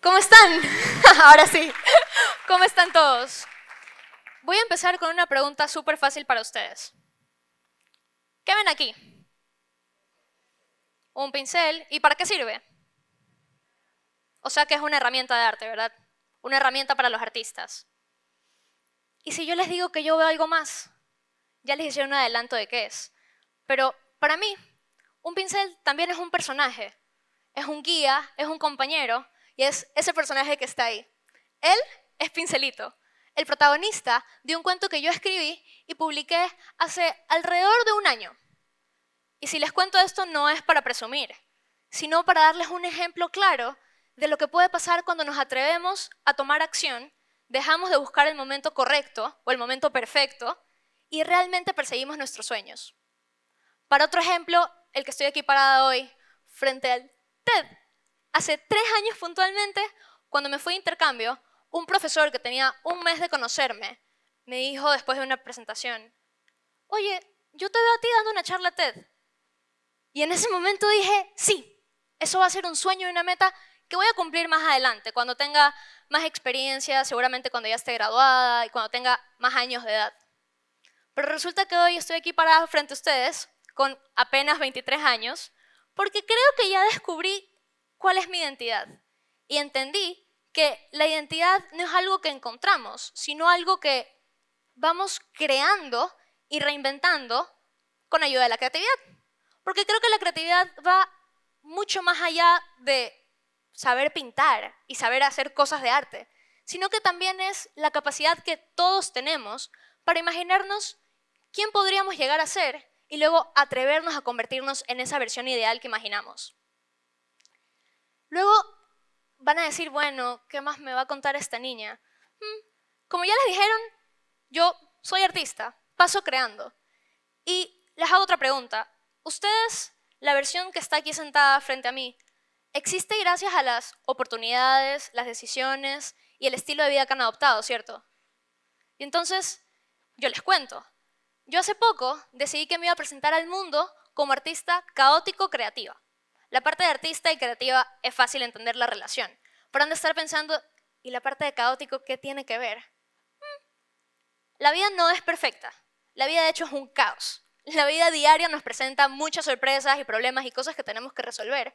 ¿Cómo están? Ahora sí. ¿Cómo están todos? Voy a empezar con una pregunta súper fácil para ustedes. ¿Qué ven aquí? Un pincel. ¿Y para qué sirve? O sea que es una herramienta de arte, ¿verdad? Una herramienta para los artistas. ¿Y si yo les digo que yo veo algo más? Ya les hice un adelanto de qué es. Pero para mí, un pincel también es un personaje. Es un guía, es un compañero y es ese personaje que está ahí. Él es Pincelito, el protagonista de un cuento que yo escribí y publiqué hace alrededor de un año. Y si les cuento esto no es para presumir, sino para darles un ejemplo claro de lo que puede pasar cuando nos atrevemos a tomar acción, dejamos de buscar el momento correcto o el momento perfecto y realmente perseguimos nuestros sueños. Para otro ejemplo, el que estoy aquí parada hoy, frente al TED. Hace 3 años puntualmente, cuando me fui de intercambio, un profesor que tenía un mes de conocerme me dijo después de una presentación, oye, yo te veo a ti dando una charla TED. Y en ese momento dije, sí, eso va a ser un sueño y una meta que voy a cumplir más adelante, cuando tenga más experiencia, seguramente cuando ya esté graduada y cuando tenga más años de edad. Pero resulta que hoy estoy aquí parada frente a ustedes, con apenas 23 años, porque creo que ya descubrí cuál es mi identidad. Y entendí que la identidad no es algo que encontramos, sino algo que vamos creando y reinventando con ayuda de la creatividad. Porque creo que la creatividad va mucho más allá de saber pintar y saber hacer cosas de arte, sino que también es la capacidad que todos tenemos para imaginarnos quién podríamos llegar a ser y luego atrevernos a convertirnos en esa versión ideal que imaginamos. Luego van a decir, bueno, ¿qué más me va a contar esta niña? Como ya les dijeron, yo soy artista, paso creando. Y les hago otra pregunta. Ustedes, la versión que está aquí sentada frente a mí, existe gracias a las oportunidades, las decisiones y el estilo de vida que han adoptado, ¿cierto? Y entonces, yo les cuento. Yo hace poco decidí que me iba a presentar al mundo como artista caótico-creativa. La parte de artista y creativa es fácil entender la relación, pero han de estar pensando, ¿y la parte de caótico qué tiene que ver? La vida no es perfecta. La vida de hecho es un caos. La vida diaria nos presenta muchas sorpresas y problemas y cosas que tenemos que resolver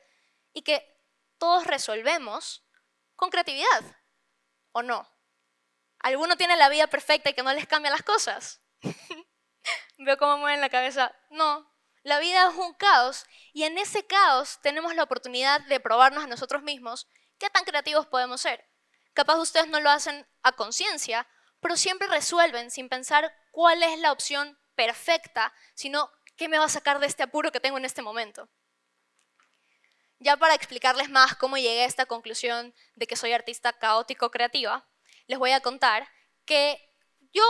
y que todos resolvemos con creatividad, ¿o no? ¿Alguno tiene la vida perfecta y que no les cambian las cosas? Veo cómo mueven la cabeza. No, la vida es un caos y en ese caos tenemos la oportunidad de probarnos a nosotros mismos qué tan creativos podemos ser. Capaz ustedes no lo hacen a conciencia, pero siempre resuelven sin pensar cuál es la opción perfecta, sino qué me va a sacar de este apuro que tengo en este momento. Ya para explicarles más cómo llegué a esta conclusión de que soy artista caótico-creativa, les voy a contar que yo,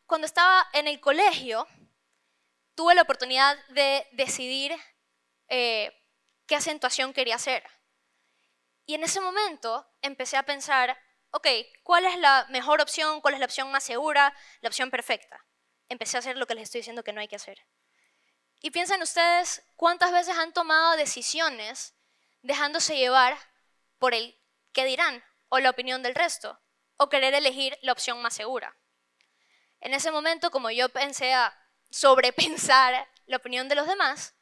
cuando estaba en el colegio, tuve la oportunidad de decidir qué acentuación quería hacer. Y en ese momento empecé a pensar, ok, ¿cuál es la mejor opción? ¿Cuál es la opción más segura? La opción perfecta. Empecé a hacer lo que les estoy diciendo que no hay que hacer. Y piensen ustedes cuántas veces han tomado decisiones dejándose llevar por el qué dirán o la opinión del resto, o querer elegir la opción más segura. En ese momento, como yo pensé a sobrepensar la opinión de los demás,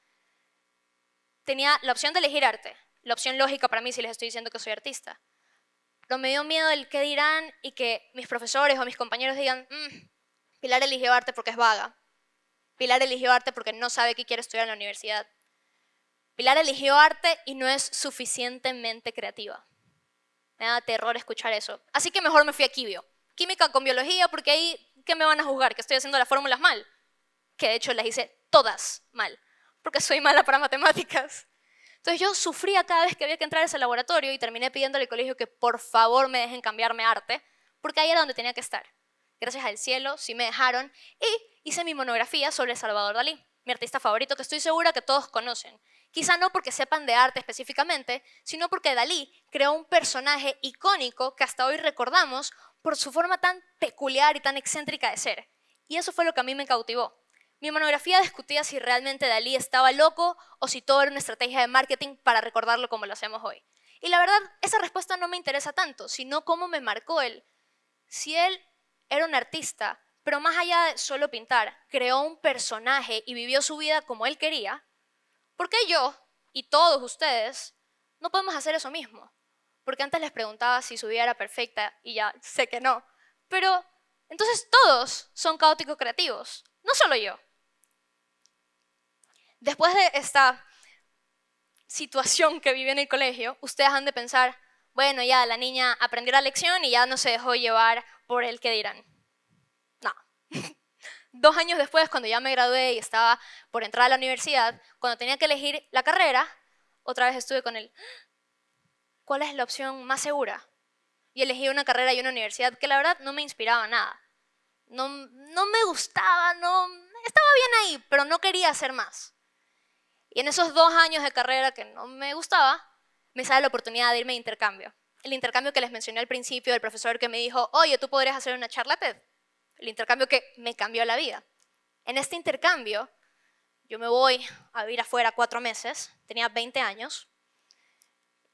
tenía la opción de elegir arte, la opción lógica para mí si les estoy diciendo que soy artista. Pero me dio miedo el qué dirán y que mis profesores o mis compañeros digan, Pilar eligió arte porque es vaga. Pilar eligió arte porque no sabe qué quiere estudiar en la universidad. Pilar eligió arte y no es suficientemente creativa. Me da terror escuchar eso. Así que mejor me fui a quimio. Química con biología porque ahí, ¿qué me van a juzgar? ¿Que estoy haciendo las fórmulas mal? Que de hecho las hice todas mal, porque soy mala para matemáticas. Entonces yo sufría cada vez que había que entrar a ese laboratorio y terminé pidiéndole al colegio que por favor me dejen cambiarme arte, porque ahí era donde tenía que estar. Gracias al cielo, sí me dejaron y hice mi monografía sobre Salvador Dalí, mi artista favorito que estoy segura que todos conocen. Quizá no porque sepan de arte específicamente, sino porque Dalí creó un personaje icónico que hasta hoy recordamos por su forma tan peculiar y tan excéntrica de ser. Y eso fue lo que a mí me cautivó. Mi monografía discutía si realmente Dalí estaba loco o si todo era una estrategia de marketing para recordarlo como lo hacemos hoy. Y la verdad, esa respuesta no me interesa tanto, sino cómo me marcó él. Si él era un artista, pero más allá de solo pintar, creó un personaje y vivió su vida como él quería, ¿por qué yo y todos ustedes no podemos hacer eso mismo? Porque antes les preguntaba si su vida era perfecta y ya sé que no. Pero entonces todos son caóticos creativos, no solo yo. Después de esta situación que viví en el colegio, ustedes han de pensar, bueno, ya la niña aprendió la lección y ya no se dejó llevar por el que dirán. No. 2 años después, cuando ya me gradué y estaba por entrar a la universidad, cuando tenía que elegir la carrera, otra vez estuve con él. ¿Cuál es la opción más segura? Y elegí una carrera y una universidad que la verdad no me inspiraba nada. No me gustaba, estaba bien ahí, pero no quería hacer más. Y en esos 2 años de carrera que no me gustaba, me sale la oportunidad de irme de intercambio. El intercambio que les mencioné al principio del profesor que me dijo, oye, tú podrías hacer una charla TED. El intercambio que me cambió la vida. En este intercambio, yo me voy a vivir afuera 4 meses, tenía 20 años.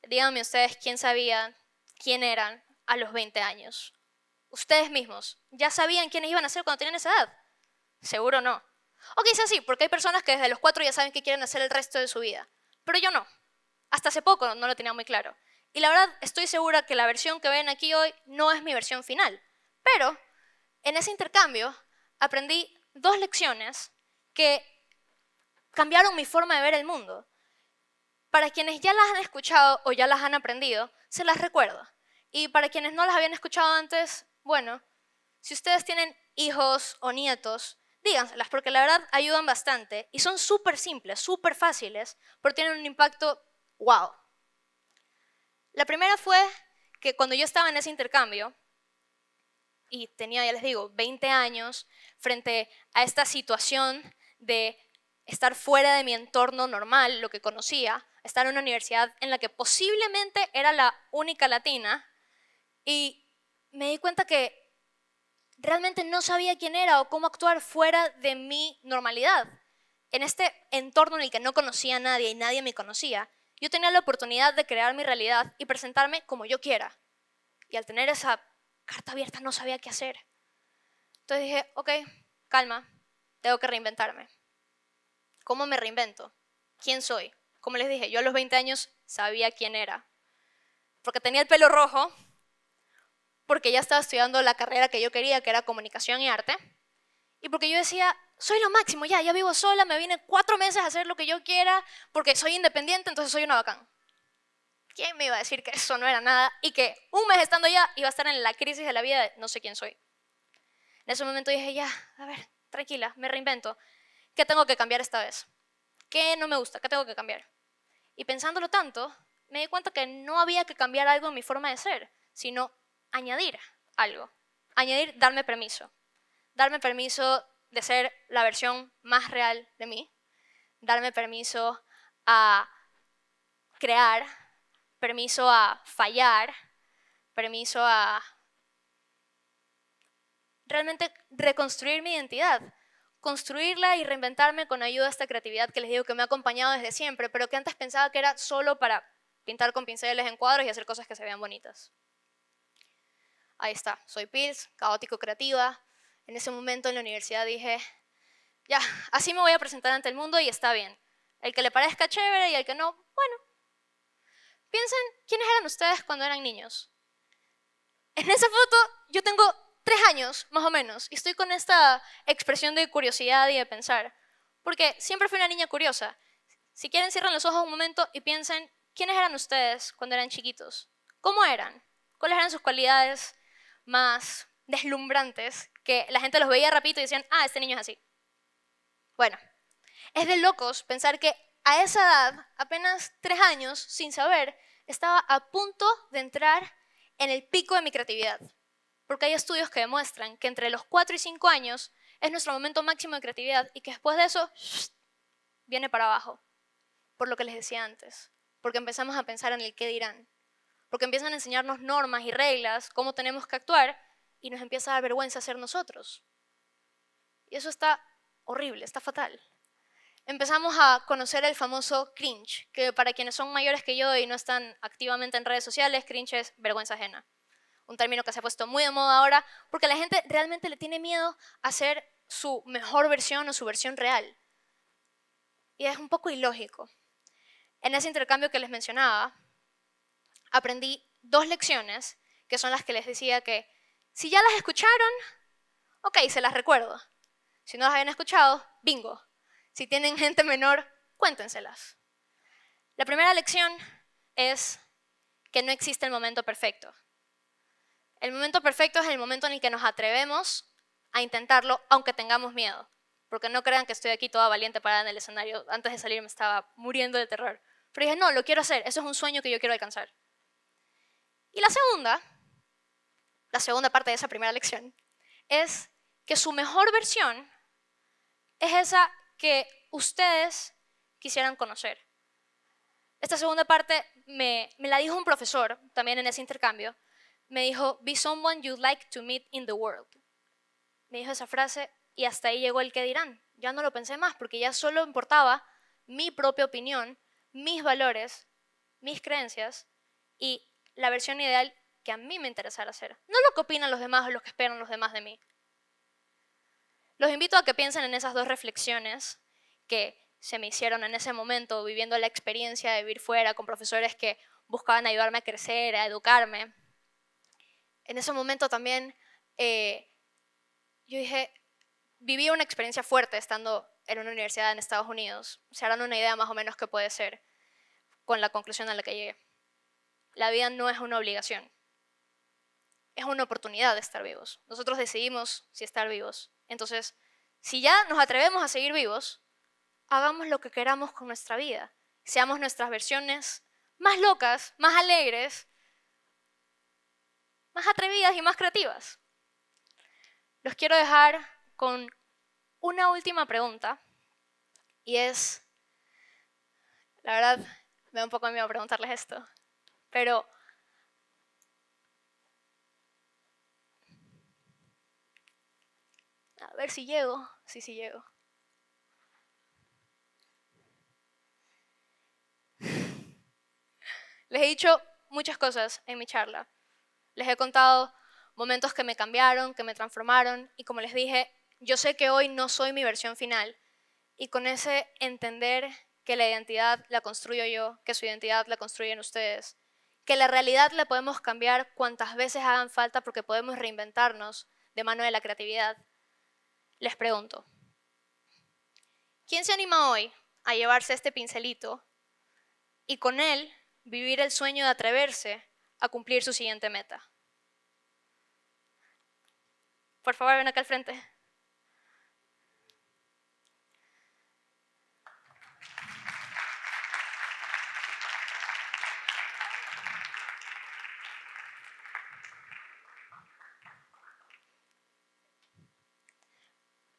Díganme ustedes quién sabía quién eran a los 20 años. Ustedes mismos, ¿ya sabían quiénes iban a ser cuando tenían esa edad? Seguro no. O quizás sí, porque hay personas que desde los 4 ya saben qué quieren hacer el resto de su vida. Pero yo no. Hasta hace poco no lo tenía muy claro. Y la verdad, estoy segura que la versión que ven aquí hoy no es mi versión final. Pero en ese intercambio aprendí 2 lecciones que cambiaron mi forma de ver el mundo. Para quienes ya las han escuchado o ya las han aprendido, se las recuerdo. Y para quienes no las habían escuchado antes, bueno, si ustedes tienen hijos o nietos, díganselas, porque la verdad ayudan bastante y son súper simples, súper fáciles, pero tienen un impacto wow. La primera fue que cuando yo estaba en ese intercambio, y tenía, ya les digo, 20 años, frente a esta situación de estar fuera de mi entorno normal, lo que conocía, estar en una universidad en la que posiblemente era la única latina, y me di cuenta que realmente no sabía quién era o cómo actuar fuera de mi normalidad. En este entorno en el que no conocía a nadie y nadie me conocía, yo tenía la oportunidad de crear mi realidad y presentarme como yo quiera. Y al tener esa carta abierta no sabía qué hacer. Entonces dije, ok, calma, tengo que reinventarme. ¿Cómo me reinvento? ¿Quién soy? Como les dije, yo a los 20 años sabía quién era. Porque tenía el pelo rojo, porque ya estaba estudiando la carrera que yo quería, que era comunicación y arte, y porque yo decía, soy lo máximo, ya vivo sola, me vine 4 meses a hacer lo que yo quiera, porque soy independiente, entonces soy una bacán. ¿Quién me iba a decir que eso no era nada y que un mes estando allá iba a estar en la crisis de la vida de no sé quién soy? En ese momento dije, ya, a ver, tranquila, me reinvento. ¿Qué tengo que cambiar esta vez? ¿Qué no me gusta? ¿Qué tengo que cambiar? Y pensándolo tanto, me di cuenta que no había que cambiar algo en mi forma de ser, sino añadir algo. Añadir, darme permiso. Darme permiso de ser la versión más real de mí. Darme permiso a crear, permiso a fallar, permiso a realmente reconstruir mi identidad, construirla y reinventarme con ayuda de esta creatividad que les digo que me ha acompañado desde siempre, pero que antes pensaba que era solo para pintar con pinceles en cuadros y hacer cosas que se vean bonitas. Ahí está, soy Pils, caótico creativa. En ese momento en la universidad dije, ya, así me voy a presentar ante el mundo y está bien. El que le parezca chévere y el que no, bueno. Piensen, ¿quiénes eran ustedes cuando eran niños? En esa foto yo tengo 3 años, más o menos, y estoy con esta expresión de curiosidad y de pensar, porque siempre fui una niña curiosa. Si quieren, cierren los ojos un momento y piensen, ¿quiénes eran ustedes cuando eran chiquitos? ¿Cómo eran? ¿Cuáles eran sus cualidades más deslumbrantes que la gente los veía rapidito y decían, ah, este niño es así? Bueno, es de locos pensar que a esa edad, apenas 3 años, sin saber, estaba a punto de entrar en el pico de mi creatividad. Porque hay estudios que demuestran que entre los 4 y 5 años es nuestro momento máximo de creatividad y que después de eso viene para abajo. Por lo que les decía antes. Porque empezamos a pensar en el qué dirán. Porque empiezan a enseñarnos normas y reglas, cómo tenemos que actuar, y nos empieza a dar vergüenza ser nosotros. Y eso está horrible, está fatal. empezamos a conocer el famoso cringe, que para quienes son mayores que yo y no están activamente en redes sociales, cringe es vergüenza ajena. Un término que se ha puesto muy de moda ahora porque la gente realmente le tiene miedo a ser su mejor versión o su versión real. Y es un poco ilógico. En ese intercambio que les mencionaba, aprendí 2 lecciones que son las que les decía que si ya las escucharon, ok, se las recuerdo. Si no las habían escuchado, bingo. Si tienen gente menor, cuéntenselas. La primera lección es que no existe el momento perfecto. El momento perfecto es el momento en el que nos atrevemos a intentarlo aunque tengamos miedo. Porque no crean que estoy aquí toda valiente parada en el escenario. Antes de salir me estaba muriendo de terror. Pero dije, no, lo quiero hacer. Eso es un sueño que yo quiero alcanzar. Y la segunda parte de esa primera lección, es que su mejor versión es esa que ustedes quisieran conocer. Esta segunda parte me la dijo un profesor también en ese intercambio. Me dijo, be someone you'd like to meet in the world. Me dijo esa frase y hasta ahí llegó el qué dirán. Ya no lo pensé más porque ya solo importaba mi propia opinión, mis valores, mis creencias y la versión ideal que a mí me interesara hacer. No lo que opinan los demás o lo que esperan los demás de mí. Los invito a que piensen en esas 2 reflexiones que se me hicieron en ese momento, viviendo la experiencia de vivir fuera con profesores que buscaban ayudarme a crecer, a educarme. En ese momento también yo dije, viví una experiencia fuerte estando en una universidad en Estados Unidos. Se harán una idea más o menos qué puede ser con la conclusión a la que llegué. La vida no es una obligación. Es una oportunidad de estar vivos. Nosotros decidimos si estar vivos. Entonces, si ya nos atrevemos a seguir vivos, hagamos lo que queramos con nuestra vida. Seamos nuestras versiones más locas, más alegres, más atrevidas y más creativas. Los quiero dejar con una última pregunta y es, la verdad, me da un poco de miedo preguntarles esto, pero a ver si llego. Sí llego. Les he dicho muchas cosas en mi charla. Les he contado momentos que me cambiaron, que me transformaron y como les dije, yo sé que hoy no soy mi versión final y con ese entender que la identidad la construyo yo, que su identidad la construyen ustedes, que la realidad la podemos cambiar cuantas veces hagan falta porque podemos reinventarnos de mano de la creatividad. Les pregunto, ¿quién se anima hoy a llevarse este pincelito y con él vivir el sueño de atreverse a cumplir su siguiente meta? Por favor, ven acá al frente.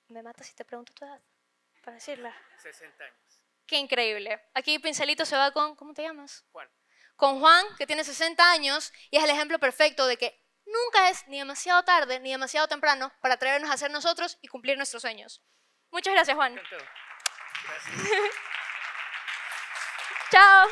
Me mata si te pregunto tu edad, para decirla. 60 años. Qué increíble. Aquí Pincelito se va con, ¿cómo te llamas? Juan. Con Juan, que tiene 60 años y es el ejemplo perfecto de que nunca es ni demasiado tarde ni demasiado temprano para atrevernos a ser nosotros y cumplir nuestros sueños. Muchas gracias, Juan. Gracias. Chao.